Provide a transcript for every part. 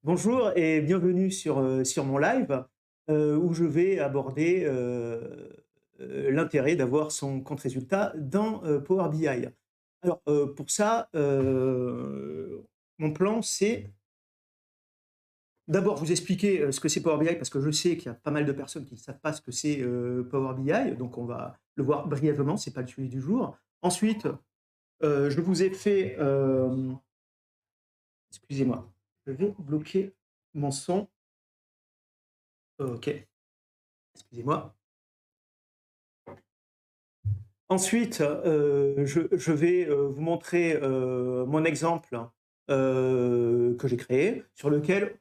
Bonjour et bienvenue sur mon live, où je vais aborder, l'intérêt d'avoir son compte résultat dans, Power BI. Alors, pour ça, mon plan, c'est d'abord vous expliquer, ce que c'est Power BI parce que je sais qu'il y a pas mal de personnes qui ne savent pas ce que c'est, Power BI, donc on va le voir brièvement, c'est pas le sujet du jour. Ensuite, je vous ai fait, excusez-moi, je vais bloquer mon son. OK, excusez-moi. Ensuite, je vais, vous montrer, mon exemple, que j'ai créé, sur lequel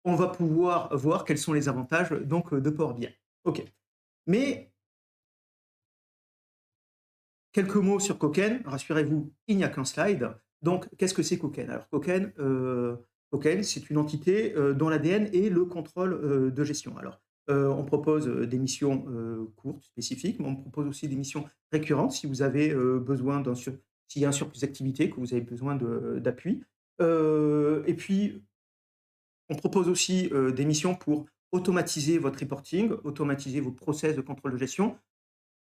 on va pouvoir voir quels sont les avantages donc, de Power BI. OK. Mais quelques mots sur Koken. Rassurez-vous, il n'y a qu'un slide. Donc qu'est-ce que c'est Koken? Alors Koken, c'est une entité, dont l'ADN est le contrôle, de gestion. Alors, on propose, des missions, courtes, spécifiques, mais on propose aussi des missions récurrentes si vous avez, besoin s'il y a un surplus d'activité, que vous avez besoin d'appui. Et puis on propose aussi, des missions pour automatiser votre reporting, automatiser vos process de contrôle de gestion,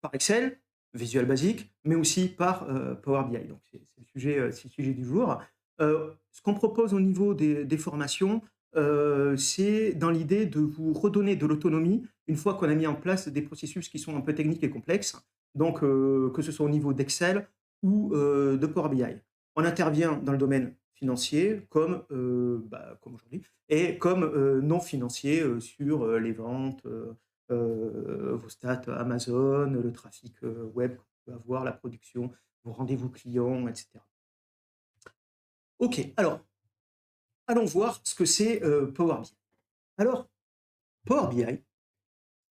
par Excel, Visual Basic, mais aussi par, Power BI. Donc c'est le sujet du jour. Ce qu'on propose au niveau des formations, c'est dans l'idée de vous redonner de l'autonomie une fois qu'on a mis en place des processus qui sont un peu techniques et complexes, donc que ce soit au niveau d'Excel ou, de Power BI. On intervient dans le domaine financier comme, comme aujourd'hui et comme, non financier, sur, les ventes, vos stats Amazon, le trafic, web que vous pouvez avoir, la production, vos rendez-vous clients, et cetera. OK, alors allons voir ce que c'est, Power BI. Alors, Power BI,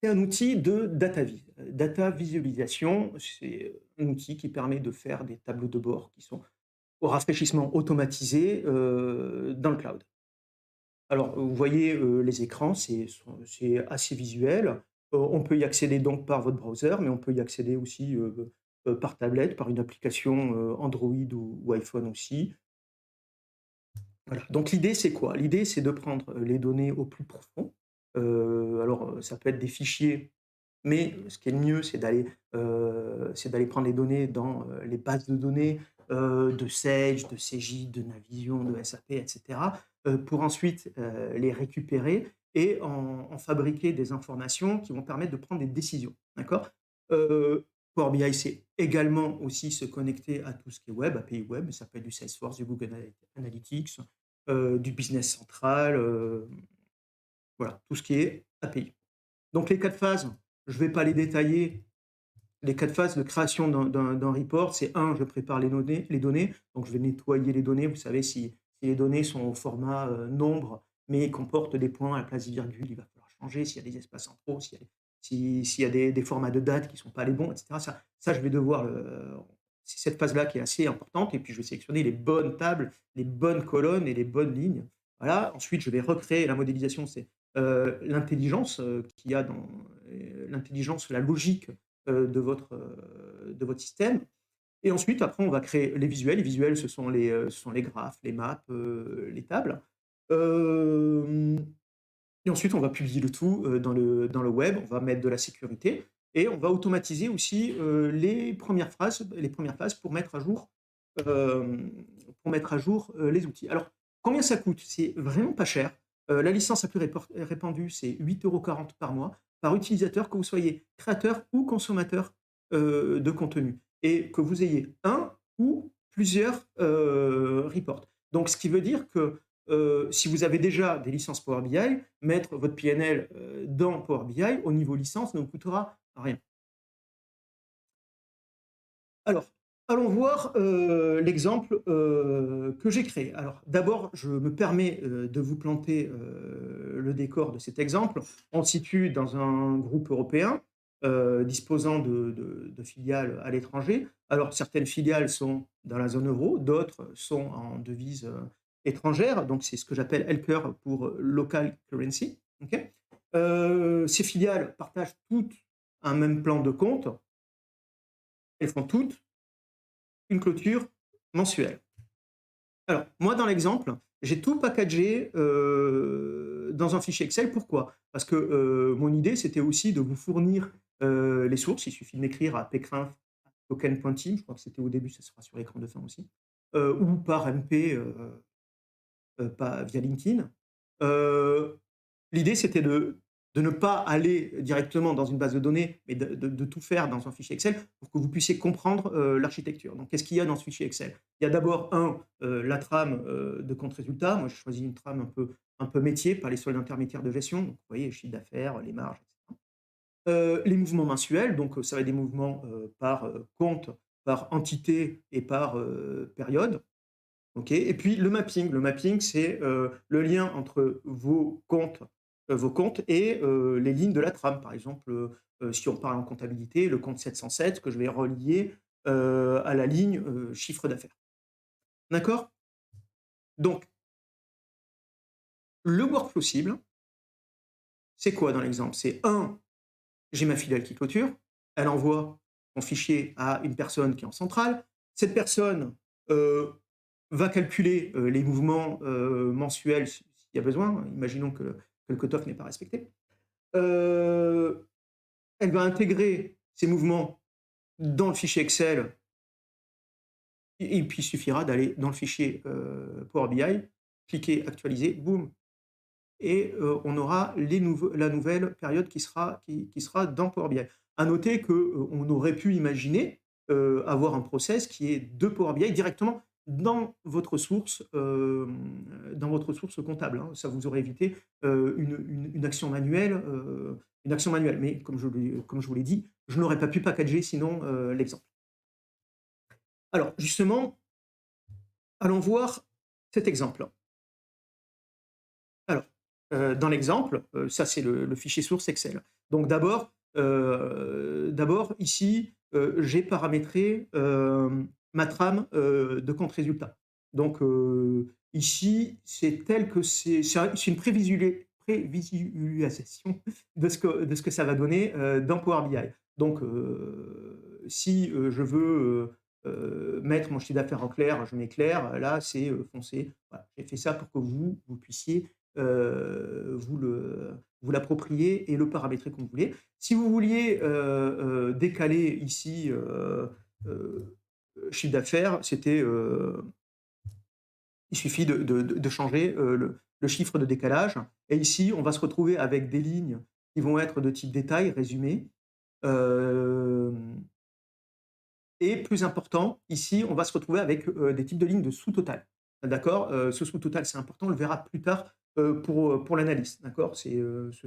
c'est un outil de data visualisation. C'est un outil qui permet de faire des tableaux de bord qui sont au rafraîchissement automatisé, dans le cloud. Alors, vous voyez, les écrans, c'est assez visuel. On peut y accéder donc par votre browser, mais on peut y accéder aussi, par tablette, par une application, Android ou iPhone aussi. Voilà, donc l'idée, c'est quoi? L'idée, c'est de prendre, les données au plus profond. Alors, ça peut être des fichiers, mais ce qui est le mieux, c'est d'aller prendre les données dans, les bases de données, de Sage, de CJ, de Navision, de SAP, et cetera, pour ensuite, les récupérer et en fabriquer des informations qui vont permettre de prendre des décisions, d'accord? Power BI, c'est également aussi se connecter à tout ce qui est web, API web, ça peut être du Salesforce, du Google Analytics, du Business Central, voilà, tout ce qui est API. Donc les 4 phases, je ne vais pas les détailler. Les 4 phases de création d'un report, c'est un, je prépare les données, donc je vais nettoyer les données. Vous savez, si les données sont au format, nombre, mais comportent des points à la place des virgules, il va falloir changer. S'il y a des espaces en trop, s'il y a des formats de date qui ne sont pas les bons, et cetera. Ça, je vais devoir c'est cette phase-là qui est assez importante et puis je vais sélectionner les bonnes tables, les bonnes colonnes et les bonnes lignes. Voilà, ensuite je vais recréer la modélisation, c'est, l'intelligence, qu'il y a dans, l'intelligence, la logique, de votre système et ensuite, après, on va créer les visuels. Les visuels, ce sont les graphes, les maps, les tables. Hem Et ensuite, on va publier le tout, dans le web. On va mettre de la sécurité et on va automatiser aussi, les premières phases pour mettre à jour, les outils. Alors, combien ça coûte? C'est vraiment pas cher. La licence la plus répandue, c'est 8,40 € par mois, par utilisateur, que vous soyez créateur ou consommateur, de contenu et que vous ayez un ou plusieurs, reports. Donc ce qui veut dire que, si vous avez déjà des licences Power BI, mettre votre PNL, dans Power BI, au niveau licence, ne vous coûtera rien. Alors, allons voir, l'exemple, que j'ai créé. Alors, d'abord, je me permets, de vous planter, le décor de cet exemple. On se situe dans un groupe européen, disposant de filiales à l'étranger. Alors, certaines filiales sont dans la zone euro, d'autres sont en devise, étrangère, donc c'est ce que j'appelle LCUR pour, local currency, OK? Ces filiales partagent toutes un même plan de compte. Elles font toutes une clôture mensuelle. Alors, moi, dans l'exemple, j'ai tout packagé dans un fichier Excel. Pourquoi? Parce que mon idée, c'était aussi de vous fournir les sources. Il suffit de m'écrire à pecrin@token.team, je crois que c'était au début, ça sera sur l'écran de fin aussi, ou par MP, pas via LinkedIn. Heu, L'idée, c'était de ne pas aller directement dans une base de données, mais de tout faire dans un fichier Excel pour que vous puissiez comprendre l'architecture. Donc, qu'est-ce qu'il y a dans ce fichier Excel? Il y a d'abord la trame de compte résultat. Moi, j'ai choisi une trame un peu métier, pas les soldes intermédiaires de gestion. Donc, vous voyez, le chiffre d'affaires, les marges, etc. Les mouvements mensuels, donc ça va être des mouvements par compte, par entité et par période. OK, et puis le mapping. Le mapping, c'est le lien entre vos comptes et les lignes de la trame. Par exemple, si on parle en comptabilité, le compte 707 que je vais relier à la ligne chiffre d'affaires. D'accord? Donc, le workflow cible, c'est quoi dans l'exemple? C'est un, j'ai ma filiale qui clôture, elle envoie son fichier à une personne qui est en centrale. Cette personne va calculer les mouvements mensuels s'il y a besoin. Imaginons que le cutoff n'est pas respecté. Euh, Elle va intégrer ces mouvements dans le fichier Excel, et puis il suffira d'aller dans le fichier Power BI, cliquer actualiser, boum, et on aura la nouvelle période qui sera dans Power BI. À noter qu'on aurait pu imaginer avoir un process qui est de Power BI directement dans votre source comptable, hein. Ça vous aurait évité une action manuelle, Mais comme je vous l'ai dit, je n'aurais pas pu packager sinon l'exemple. Alors justement, allons voir cet exemple. Alors, dans l'exemple, ça c'est le fichier source Excel. Donc d'abord ici, j'ai paramétré, ma trame, de compte résultat. Donc, ici, c'est tel que c'est une prévisualisation de ce que ça va donner, dans Power BI. Donc, si, je veux, mettre mon chiffre d'affaires en clair, je mets clair, là c'est, foncé. Voilà, j'ai fait ça pour que vous puissiez vous l'approprier et le paramétrer comme vous voulez. Si vous vouliez décaler ici chiffre d'affaires, il suffit de changer le chiffre de décalage. Et ici, on va se retrouver avec des lignes qui vont être de type détail, résumé. Euh, et plus important, ici, on va se retrouver avec des types de lignes de sous-total. D'accord? Ce sous-total, c'est important, on le verra plus tard pour l'analyse. D'accord?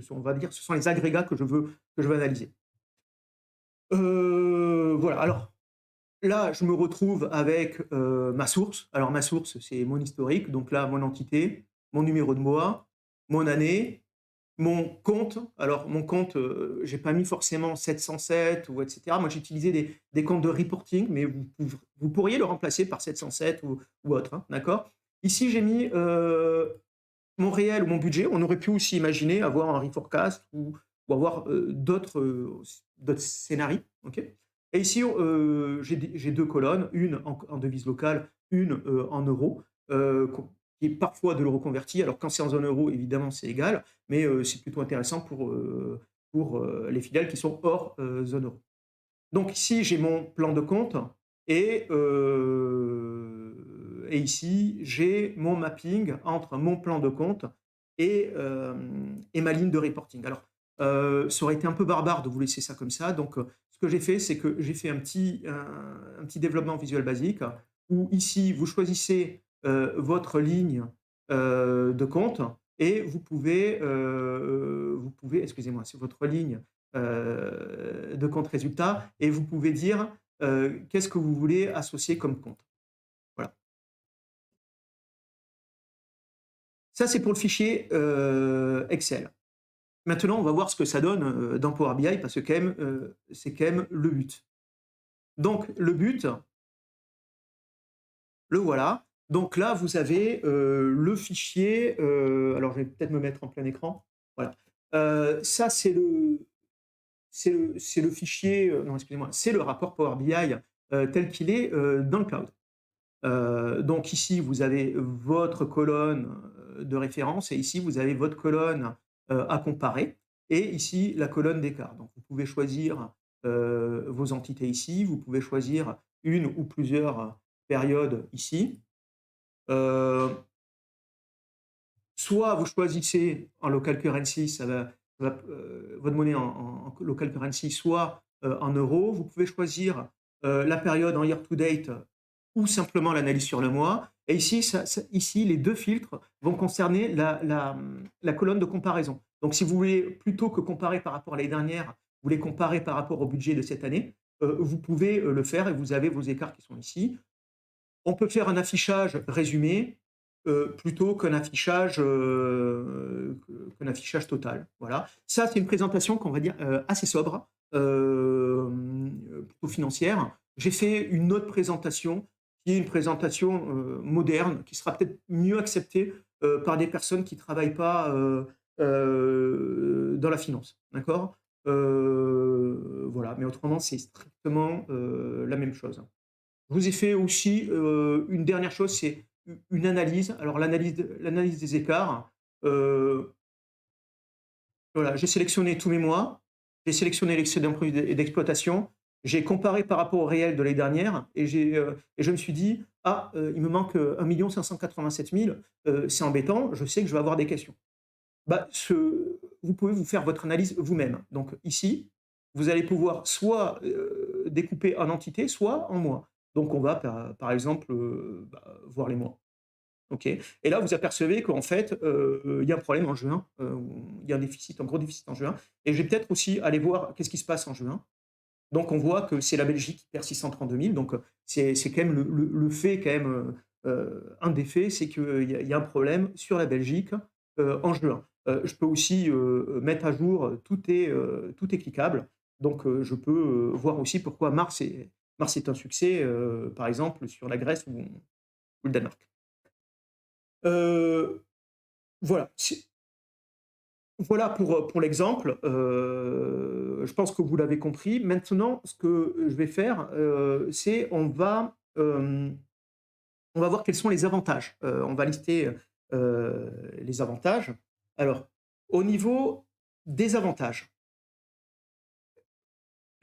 On va dire, ce sont les agrégats que je veux analyser. Voilà. Alors, là, je me retrouve avec ma source. Alors, ma source, c'est mon historique. Donc là, mon entité, mon numéro de mois, mon année, mon compte. Alors, mon compte, j'ai pas mis forcément 707 ou etc. Moi, j'ai utilisé des comptes de reporting, mais vous pourriez le remplacer par 707 ou autre, hein, d'accord? Ici, j'ai mis mon réel ou mon budget. On aurait pu aussi imaginer avoir un reforecast ou avoir d'autres scénarios. Okay, et ici, j'ai deux colonnes, une en devise locale, une en euros, qui est parfois de l'euro converti. Alors, quand c'est en zone euro, évidemment, c'est égal, mais c'est plutôt intéressant pour les filiales qui sont hors zone euro. Donc, ici, j'ai mon plan de compte et ici, j'ai mon mapping entre mon plan de compte et ma ligne de reporting. Alors, ça aurait été un peu barbare de vous laisser ça comme ça. Donc, ce que j'ai fait, c'est que j'ai fait un petit développement visuel basique où ici, vous choisissez votre ligne de compte et vous pouvez, excusez-moi, c'est votre ligne de compte résultat et vous pouvez dire qu'est-ce que vous voulez associer comme compte. Voilà. Ça, c'est pour le fichier Excel. Maintenant, on va voir ce que ça donne dans Power BI parce que c'est quand même le but. Donc, le but, le voilà. Donc là, vous avez le fichier. Alors, je vais peut-être me mettre en plein écran. Voilà. Ça, c'est le fichier. Non, excusez-moi, c'est le rapport Power BI tel qu'il est dans le cloud. Donc ici, vous avez votre colonne de référence et ici, vous avez votre colonne à comparer et ici, la colonne d'écart. Donc vous pouvez choisir vos entités ici, vous pouvez choisir une ou plusieurs périodes ici. Euh, Soit vous choisissez en local currency, votre monnaie en local currency, soit en euros. Vous pouvez choisir la période en year to date ou simplement l'analyse sur le mois. Et ici, ici, les deux filtres vont concerner la colonne de comparaison. Donc, si vous voulez, plutôt que comparer par rapport à l'année dernière, vous voulez comparer par rapport au budget de cette année, vous pouvez le faire et vous avez vos écarts qui sont ici. On peut faire un affichage résumé plutôt qu'un affichage total. Voilà. Ça, c'est une présentation qu'on va dire assez sobre, plutôt financière. J'ai fait une autre présentation qui est une présentation moderne, qui sera peut-être mieux acceptée par des personnes qui ne travaillent pas dans la finance. D'accord. Voilà. Mais autrement, c'est strictement la même chose. Je vous ai fait aussi une dernière chose, c'est une analyse. Alors l'analyse des écarts. Voilà, j'ai sélectionné tous mes mois, j'ai sélectionné l'excédent prévu d'exploitation, j'ai comparé par rapport au réel de l'année dernière et je me suis dit, ah, il me manque 1 587 000, c'est embêtant, je sais que je vais avoir des questions. Bah, vous pouvez vous faire votre analyse vous-même. Donc ici, vous allez pouvoir soit découper en entités, soit en mois. Donc on va par exemple voir les mois. Ok. Et là, vous apercevez qu'en fait, il y a un problème en juin, il y a un gros déficit en juin. Et je vais peut-être aussi aller voir qu'est-ce qui se passe en juin. Donc on voit que c'est la Belgique qui perd 632 000. Donc c'est quand même le fait, quand même, un des faits, c'est qu'il y a un problème sur la Belgique en juin. Je peux aussi mettre à jour, tout est cliquable. Donc je peux voir aussi pourquoi Mars est un succès, par exemple, sur la Grèce ou le Danemark. Euh, voilà. Voilà pour l'exemple. Je pense que vous l'avez compris. Maintenant, ce que je vais faire, c'est on va voir quels sont les avantages. On va lister les avantages. Alors, au niveau des avantages,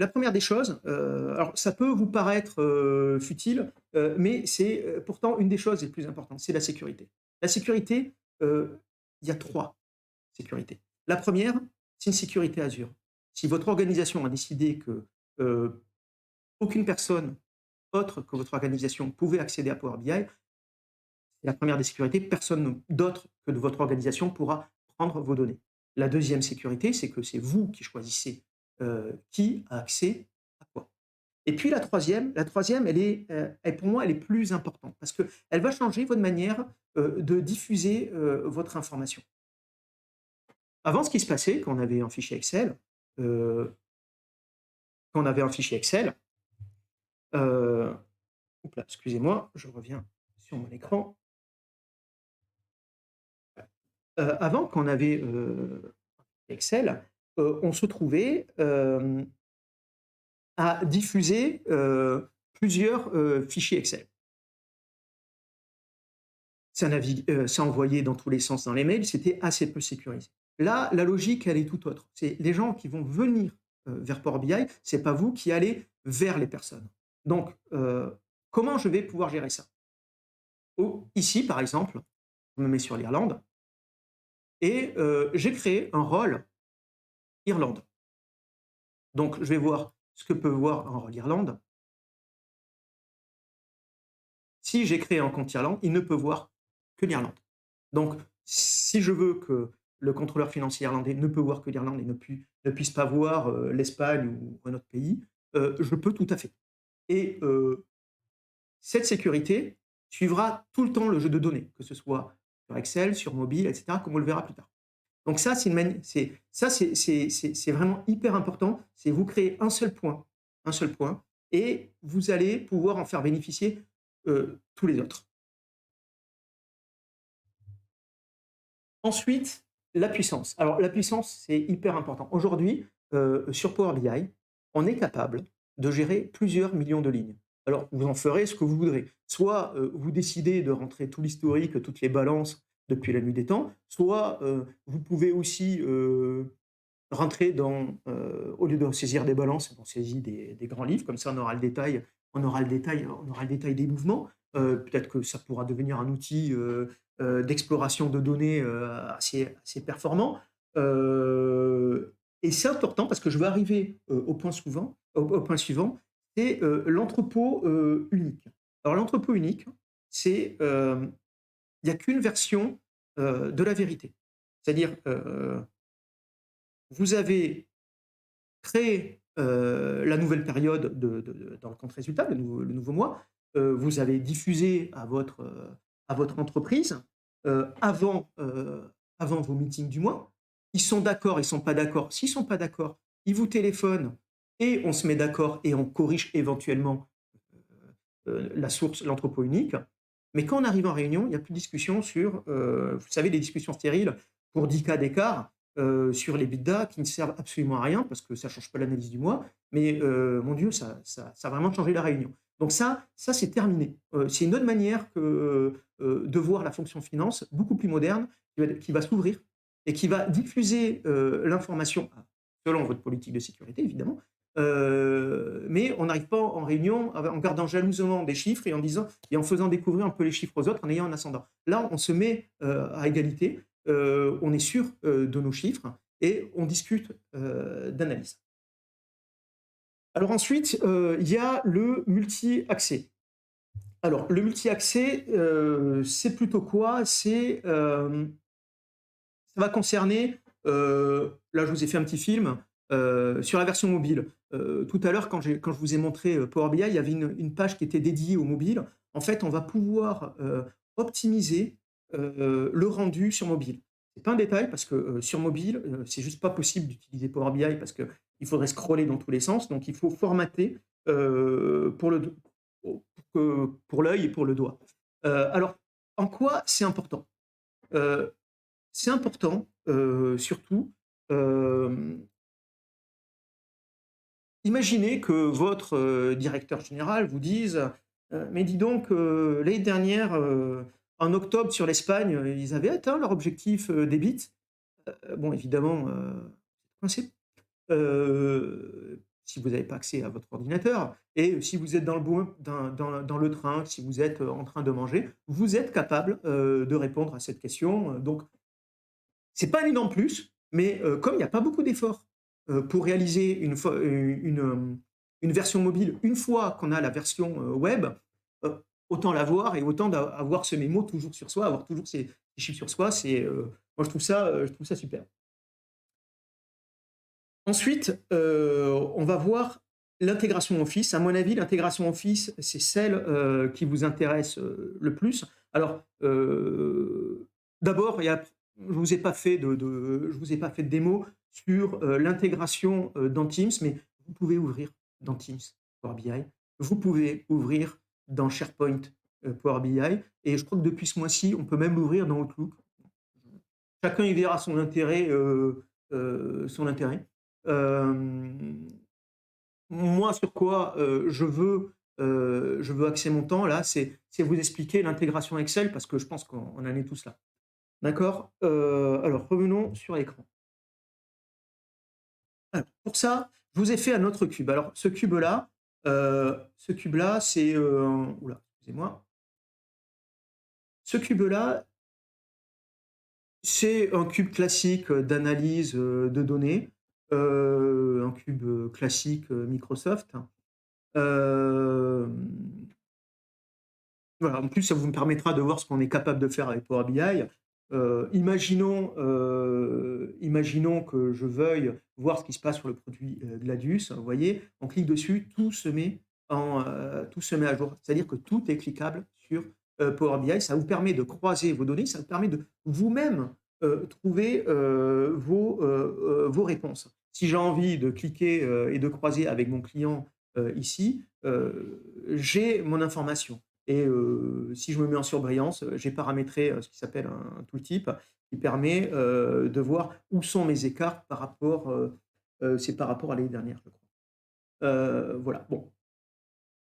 la première des choses, alors ça peut vous paraître futile, mais c'est pourtant une des choses les plus importantes, c'est la sécurité. La sécurité, il y a trois sécurités. La première, c'est une sécurité Azure. Si votre organisation a décidé que aucune personne autre que votre organisation pouvait accéder à Power BI, c'est la première des sécurités, personne d'autre que de votre organisation pourra prendre vos données. La deuxième sécurité, c'est que c'est vous qui choisissez qui a accès à quoi. Et puis la troisième pour moi, elle est plus importante parce qu'elle va changer votre manière de diffuser votre information. Avant, ce qui se passait, quand on avait un fichier Excel, euh, euh, excusez-moi, je reviens sur mon écran. Avant, quand on avait Excel, on se trouvait à diffuser plusieurs fichiers Excel. Ça envoyait dans tous les sens dans les mails, c'était assez peu sécurisé. Là, la logique, elle est tout autre. C'est les gens qui vont venir vers Power BI, c'est pas vous qui allez vers les personnes. Donc, comment je vais pouvoir gérer ça? Ici, par exemple, je me mets sur l'Irlande et j'ai créé un rôle Irlande. Donc, je vais voir ce que peut voir un rôle Irlande. Si j'ai créé un compte Irlande, il ne peut voir que l'Irlande. Donc, si je veux que le contrôleur financier irlandais ne peut voir que l'Irlande et ne puisse pas voir l'Espagne ou un autre pays, je peux tout à fait. Et cette sécurité suivra tout le temps le jeu de données, que ce soit sur Excel, sur mobile, etc., comme on le verra plus tard. Donc ça, c'est vraiment hyper important. C'est vous créer un seul point, et vous allez pouvoir en faire bénéficier tous les autres. Ensuite, la puissance. Alors la puissance, c'est hyper important. Aujourd'hui, sur Power BI, on est capable de gérer plusieurs millions de lignes. Alors, vous en ferez ce que vous voudrez. Soit, vous décidez de rentrer tout l'historique, toutes les balances depuis la nuit des temps, soit, vous pouvez aussi, rentrer au lieu de saisir des balances, on saisit des grands livres, comme ça on aura le détail des mouvements. Peut-être que ça pourra devenir un outil, d'exploration de données, assez performant. Et c'est important parce que je vais arriver, au point suivant, c'est, l'entrepôt, unique. Alors l'entrepôt unique, c'est, il n'y a qu'une version, de la vérité. C'est-à-dire, vous avez créé, la nouvelle période dans le compte résultat, le nouveau mois, vous avez diffusé à votre entreprise, avant vos meetings du mois. Ils sont d'accord, ils sont pas d'accord. S'ils sont pas d'accord, ils vous téléphonent et on se met d'accord et on corrige éventuellement, la source, l'entrepôt unique. Mais quand on arrive en réunion, il y a plus de discussion sur, vous savez, les discussions stériles pour 10 cas d'écart, sur les bidas qui ne servent absolument à rien parce que ça ne change pas l'analyse du mois. Mais, mon Dieu, ça a vraiment changé la réunion. Donc ça c'est terminé. C'est une autre manière de voir la fonction finance, beaucoup plus moderne, qui va s'ouvrir et qui va diffuser, l'information, selon votre politique de sécurité évidemment, mais on n'arrive pas en réunion en gardant jalousement des chiffres et en faisant découvrir un peu les chiffres aux autres, en ayant un ascendant. Là, on se met, à égalité, on est sûr, de nos chiffres et on discute, d'analyse. Alors ensuite, il y a le multi-accès. Alors le multi-accès, c'est plutôt quoi? Ça va concerner, là je vous ai fait un petit film, sur la version mobile. Tout à l'heure quand je vous ai montré, Power BI, il y avait une page qui était dédiée au mobile. En fait, on va pouvoir, optimiser, le rendu sur mobile. C'est pas un détail parce que, sur mobile, c'est juste pas possible d'utiliser Power BI parce qu'il faudrait scroller dans tous les sens. Donc il faut formater, pour le pour l'œil et pour le doigt. Alors en quoi c'est important? Heu c'est important, surtout, hem, imaginez que votre, directeur général vous dise: «Mais dis donc, l'année dernière, en octobre sur l'Espagne, ils avaient atteint leur objectif, débit». Bon évidemment, coincé. Si vous n'avez pas accès à votre ordinateur et si vous êtes dans le train, si vous êtes, en train de manger, vous êtes capable, de répondre à cette question, donc c'est pas un énorme plus, mais comme il y a pas beaucoup d'efforts, pour réaliser une version mobile, une fois qu'on a la version, web, heu, autant l'avoir et autant avoir ce mémo toujours sur soi, avoir toujours ces chiffres sur soi, moi je trouve ça super. Ensuite, on va voir l'intégration Office. À mon avis, l'intégration Office, c'est celle, qui vous intéresse, le plus. Alors, d'abord, je vous ai pas fait de démo sur, l'intégration, dans Teams, mais vous pouvez ouvrir dans Teams Power BI. Vous pouvez ouvrir dans SharePoint, Power BI et je crois que depuis ce mois-ci, on peut même l'ouvrir dans Outlook. Chacun y verra son intérêt. Hem, Moi, sur quoi, je veux axer mon temps là, c'est vous expliquer l'intégration Excel parce que je pense qu'on en est tous là. D'accord? Alors revenons sur l'écran. Alors pour ça, je vous ai fait un autre cube. Alors ce cube-là, c'est, excusez-moi. Ce cube-là, c'est un cube classique, d'analyse, de données, un cube, classique, Microsoft. Hem, voilà, en plus, ça vous me permettra de voir ce qu'on est capable de faire avec Power BI. Imaginons que je veuille voir ce qui se passe sur le produit, Gladius, vous voyez? On clique dessus, tout se met à jour. C'est-à-dire que tout est cliquable sur, Power BI. Ça vous permet de croiser vos données, ça vous permet de vous-même, trouver, vos réponses. Si j'ai envie de cliquer, et de croiser avec mon client, ici, j'ai mon information. Et si je me mets en surbrillance, j'ai paramétré, ce qui s'appelle un tooltip qui permet, de voir où sont mes écarts c'est par rapport à l'année dernière, je crois. Voilà, bon,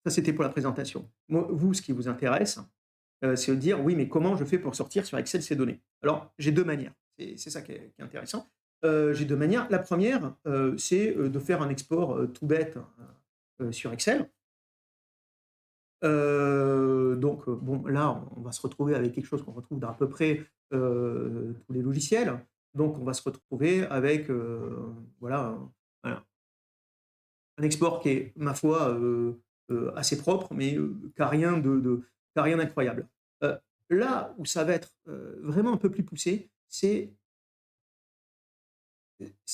Ça, c'était pour la présentation. Moi, vous, ce qui vous intéresse, c'est de dire: «Oui, mais comment je fais pour sortir sur Excel ces données?» Alors, j'ai 2 manières. C'est ça qui est intéressant. J'ai 2 manières. La première, c'est, de faire un export, tout bête, sur Excel. Donc, bon, là, on va se retrouver avec quelque chose qu'on retrouve dans à peu près, tous les logiciels. Donc on va se retrouver avec, voilà, un export qui est, ma foi, assez propre, mais, qui a rien d'incroyable. Heu, Là où ça va être, vraiment un peu plus poussé, c'est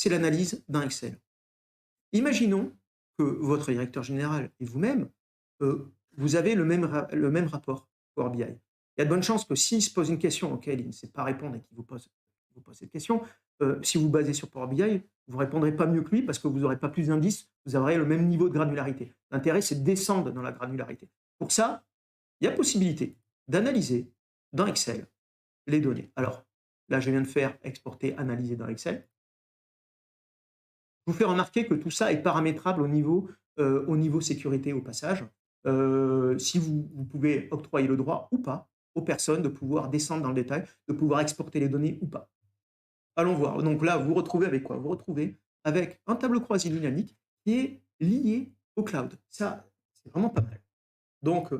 l'analyse d'un Excel. Imaginons que votre directeur général et vous-même, vous avez le même rapport Power BI. Il y a de bonnes chances que s'il se pose une question auquel il ne sait pas répondre et qu'il vous pose cette question, si vous basez sur Power BI, vous ne répondrez pas mieux que lui parce que vous n'aurez pas plus d'indices, vous aurez le même niveau de granularité. L'intérêt, c'est de descendre dans la granularité. Pour ça, il y a possibilité d'analyser dans Excel les données. Alors, là, je viens de faire exporter, analyser dans Excel. Je vous fais remarquer que tout ça est paramétrable au niveau sécurité au passage. Si vous pouvez octroyer le droit ou pas aux personnes de pouvoir descendre dans le détail, de pouvoir exporter les données ou pas. Allons voir. Donc là, vous vous retrouvez avec quoi? Vous vous retrouvez avec un tableau croisé dynamique qui est lié au cloud. Ça, c'est vraiment pas mal. Donc,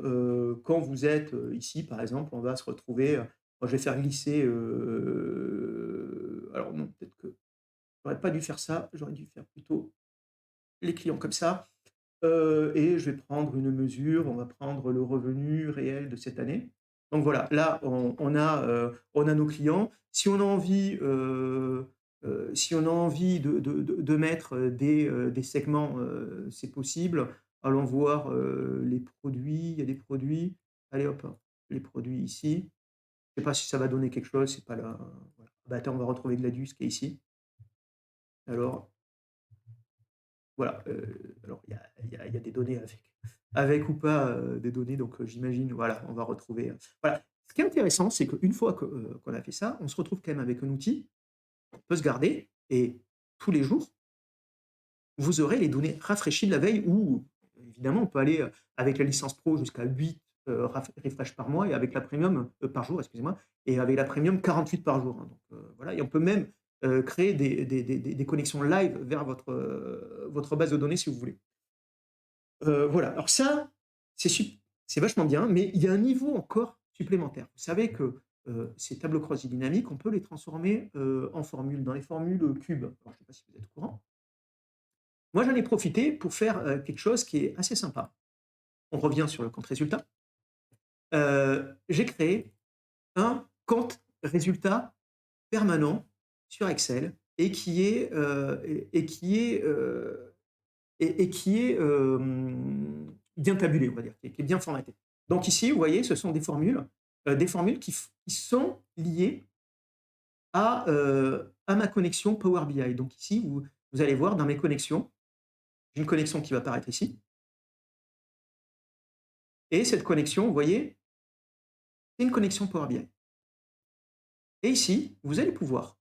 quand vous êtes, ici, par exemple, on va se retrouver, je vais faire glisser, alors non, peut-être que j'aurais pas dû faire ça, j'aurais dû faire plutôt les clients comme ça. Et je vais prendre une mesure, on va prendre le revenu réel de cette année. Donc voilà, là, on a nos clients. Si on a envie de mettre, des segments, c'est possible. Allons voir, les produits, il y a des produits. Allez hop, les produits ici. Je ne sais pas si ça va donner quelque chose, c'est pas là, voilà. Bah, attends, on va retrouver Gladius qui est ici. Alors, voilà, alors il y a des données avec ou pas, des données, donc j'imagine, voilà, on va retrouver, voilà. Ce qui est intéressant, c'est qu'une fois qu'on a fait ça, on se retrouve quand même avec un outil qu'on peut se garder et tous les jours, vous aurez les données rafraîchies de la veille ou évidemment, on peut aller, avec la licence pro jusqu'à 8, refresh par mois et avec la premium, par jour, excusez-moi, et avec la premium 48 par jour, hein, donc voilà, et on peut même, créer des connexions live vers votre base de données si vous voulez. Voilà, alors ça, c'est sup c'est vachement bien, mais il y a un niveau encore supplémentaire. Vous savez que, ces tableaux croisés dynamiques, on peut les transformer, en formules, dans les formules, cubes. Alors je ne sais pas si vous êtes au courant? Moi, j'en ai profité pour faire, quelque chose qui est assez sympa. On revient sur le compte résultat. J'ai créé un compte résultat permanent sur Excel et qui est, et qui est, et qui est, bien tabulé, on va dire, qui est bien formaté. Donc ici, vous voyez, ce sont des formules qui sont liées à ma connexion Power BI. Donc ici, vous allez voir dans mes connexions, j'ai une connexion qui va apparaître ici et cette connexion, vous voyez, c'est une connexion Power BI. Et ici, vous allez pouvoir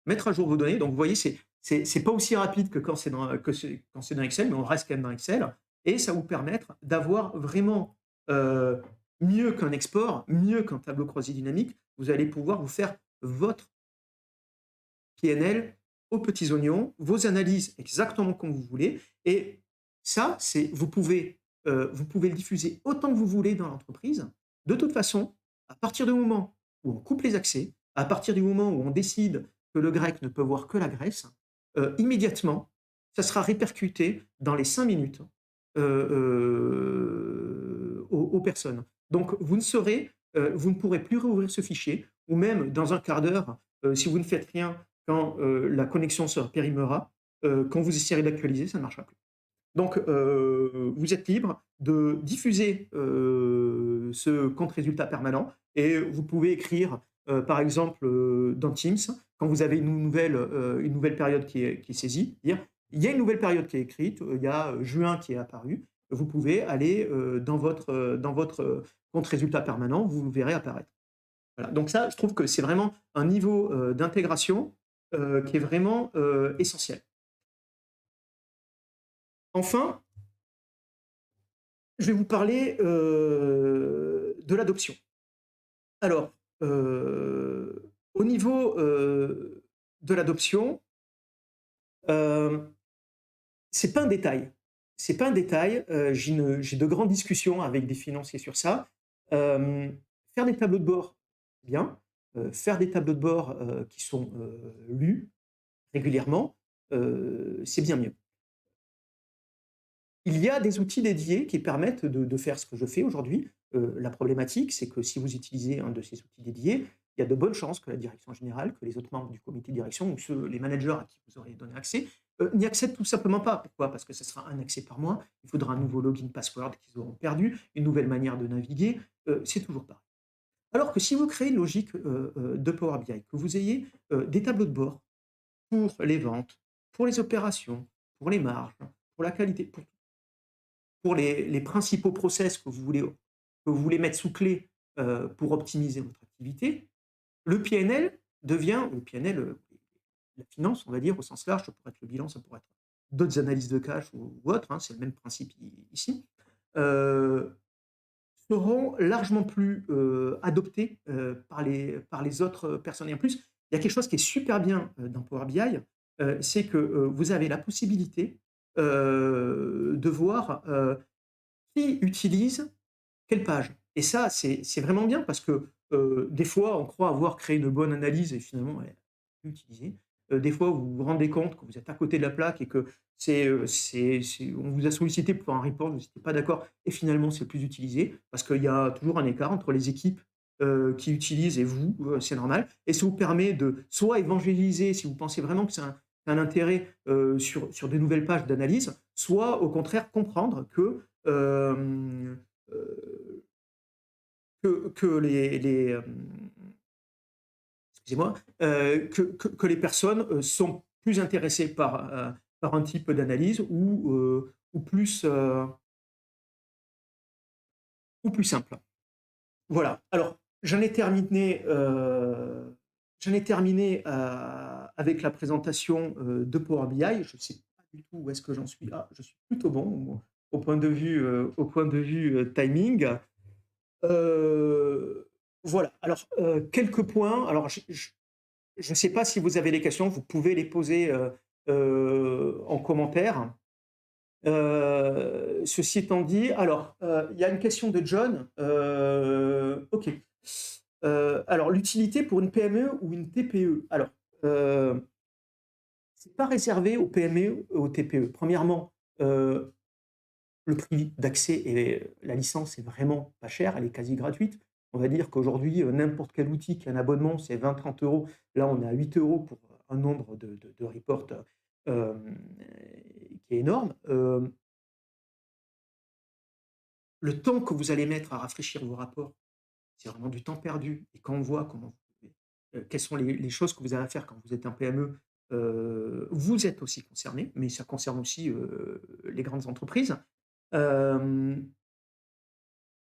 mettre à jour vos données. Donc vous voyez, c'est pas aussi rapide que quand c'est dans Excel, mais on reste quand même dans Excel et ça va vous permettre d'avoir vraiment, mieux qu'un export, mieux qu'un tableau croisé dynamique, vous allez pouvoir vous faire votre PNL aux petits oignons, vos analyses exactement comme vous voulez et ça, c'est vous pouvez le diffuser autant que vous voulez dans l'entreprise. De toute façon, à partir du moment où on coupe les accès, à partir du moment où on décide que le grec ne peut voir que la Grèce, immédiatement, ça sera répercuté dans les 5 minutes, aux personnes. Donc vous ne pourrez plus rouvrir ce fichier ou même dans un quart d'heure, si vous ne faites rien, quand, la connexion se périmera, quand vous essayerez d'actualiser, ça ne marchera plus. Donc, vous êtes libre de diffuser, ce compte résultat permanent et vous pouvez écrire, par exemple, dans Teams, quand vous avez une nouvelle période qui est saisie, dire: «Il y a une nouvelle période qui est écrite, il y a, juin qui est apparu». Vous pouvez aller, dans votre, compte résultat permanent, vous le verrez apparaître. Voilà, donc ça, je trouve que c'est vraiment un niveau, d'intégration, qui est vraiment, essentiel. Enfin, Je vais vous parler de l'adoption. Alors, au niveau de l'adoption, euh, c'est pas un détail. C'est pas un détail. J'ai de grandes discussions avec des financiers sur ça. Euh, Faire des tableaux de bord, bien. Faire des tableaux de bord qui sont lus régulièrement, c'est bien mieux. Il y a des outils dédiés qui permettent de faire ce que je fais aujourd'hui. La problématique, c'est que si vous utilisez un de ces outils dédiés, il y a de bonnes chances que la direction générale, que les autres membres du comité de direction ou les managers à qui vous aurez donné accès, n'y accèdent tout simplement pas. Pourquoi? Parce que ce sera un accès par mois, il faudra un nouveau login password qu'ils auront perdu, une nouvelle manière de naviguer, c'est toujours pareil. Alors que si vous créez une logique de Power BI, que vous ayez des tableaux de bord pour les ventes, pour les opérations, pour les marges, pour la qualité, pour les principaux process que vous voulez mettre sous clé pour optimiser votre activité, le PNL devient, le PNL, la finance, on va dire, au sens large, ça pourrait être le bilan, ça pourrait être d'autres analyses de cash ou autres, hein, c'est le même principe ici, euh, seront largement plus adoptés par les autres personnes. Et en plus, il y a quelque chose qui est super bien dans Power BI, c'est que vous avez la possibilité de voir qui utilise quelle page. Et ça, c'est vraiment bien parce que des fois, on croit avoir créé une bonne analyse et finalement, elle est plus utilisée. Des fois, vous vous rendez compte que vous êtes à côté de la plaque et que on vous a sollicité pour un report, vous n'étiez pas d'accord, et finalement, c'est plus utilisé parce qu'il y a toujours un écart entre les équipes qui utilisent et vous, c'est normal. Et ça vous permet de soit évangéliser si vous pensez vraiment que c'est un intérêt sur de nouvelles pages d'analyse, soit au contraire comprendre euh, euh, que excusez-moi, que les personnes sont plus intéressées par un type d'analyse ou plus simple. Voilà. Alors, j'en ai terminé avec la présentation de Power BI. Je ne sais pas du tout où est-ce que j'en suis. Ah, je suis plutôt bon au point de vue timing. Euh, voilà. Alors, quelques points. Alors, je ne sais pas si vous avez des questions, vous pouvez les poser en commentaire. Ceci étant dit, alors, il y a une question de John. Ok. Alors, l'utilité pour une PME ou une TPE. Alors, c'est pas réservé aux PME ou aux TPE. Premièrement, le prix d'accès et la licence est vraiment pas cher, elle est quasi gratuite. On va dire qu'aujourd'hui, n'importe quel outil qui a un abonnement, c'est 20-30 euros. Là, on est à 8 euros pour un nombre de reports euh, qui est énorme. Le temps que vous allez mettre à rafraîchir vos rapports, c'est vraiment du temps perdu. Et quand on voit quelles sont les choses que vous avez à faire quand vous êtes un PME, vous êtes aussi concerné, mais ça concerne aussi les grandes entreprises. Euh,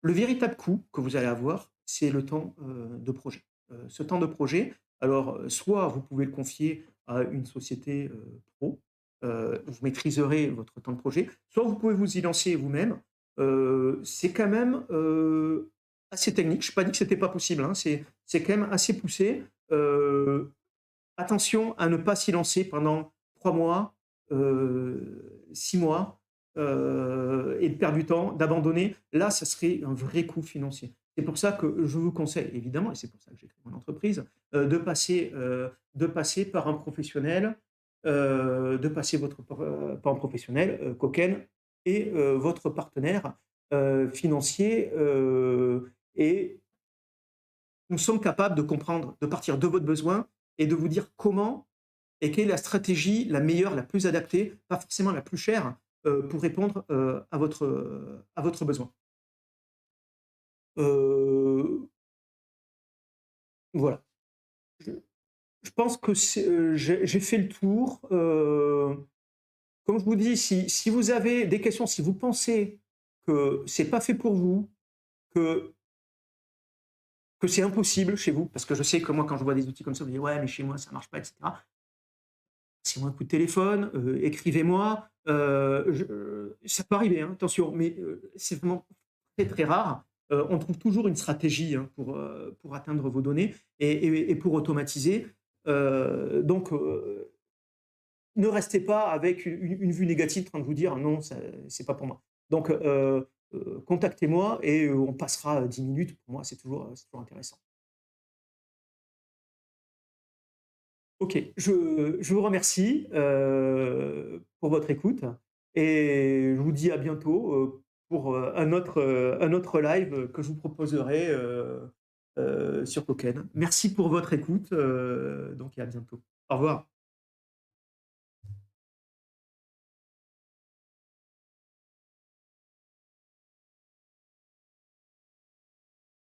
Le véritable coût que vous allez avoir, c'est le temps de projet. Ce temps de projet, alors soit vous pouvez le confier à une société pro, vous maîtriserez votre temps de projet, soit vous pouvez vous y lancer vous-même. C'est quand même assez technique. Je n'ai pas dit que ce n'était pas possible, hein. C'est quand même assez poussé. Attention à ne pas s'y lancer pendant 3 mois, 6 mois, et de perdre du temps, d'abandonner. Là, ça serait un vrai coût financier. C'est pour ça que je vous conseille, évidemment, et c'est pour ça que j'ai créé mon entreprise, de passer par un professionnel, par un professionnel, Coken, et votre partenaire financier. Et nous sommes capables de comprendre, de partir de votre besoin et de vous dire comment et quelle est la stratégie la meilleure, la plus adaptée, pas forcément la plus chère, pour répondre à votre besoin. Euh, voilà. Je, je pense que j'ai fait le tour. Comme je vous dis, si vous avez des questions, si vous pensez que c'est pas fait pour vous, que, que c'est impossible chez vous, parce que je sais que moi, quand je vois des outils comme ça, je me dis ouais, mais chez moi, ça marche pas, etc. Passez-moi un coup de téléphone, écrivez-moi. ça peut arriver, hein, attention, mais c'est vraiment très, très rare. On trouve toujours une stratégie, hein, pour atteindre vos données et pour automatiser. Donc ne restez pas avec une vue négative en train de vous dire: «Non, ça c'est pas pour moi». Donc contactez-moi et on passera 10 minutes. Pour moi, c'est toujours intéressant. OK, je vous remercie, pour votre écoute et je vous dis à bientôt, pour, un autre live, que je vous proposerai, sur Token. Merci pour votre écoute, donc et à bientôt. Au revoir.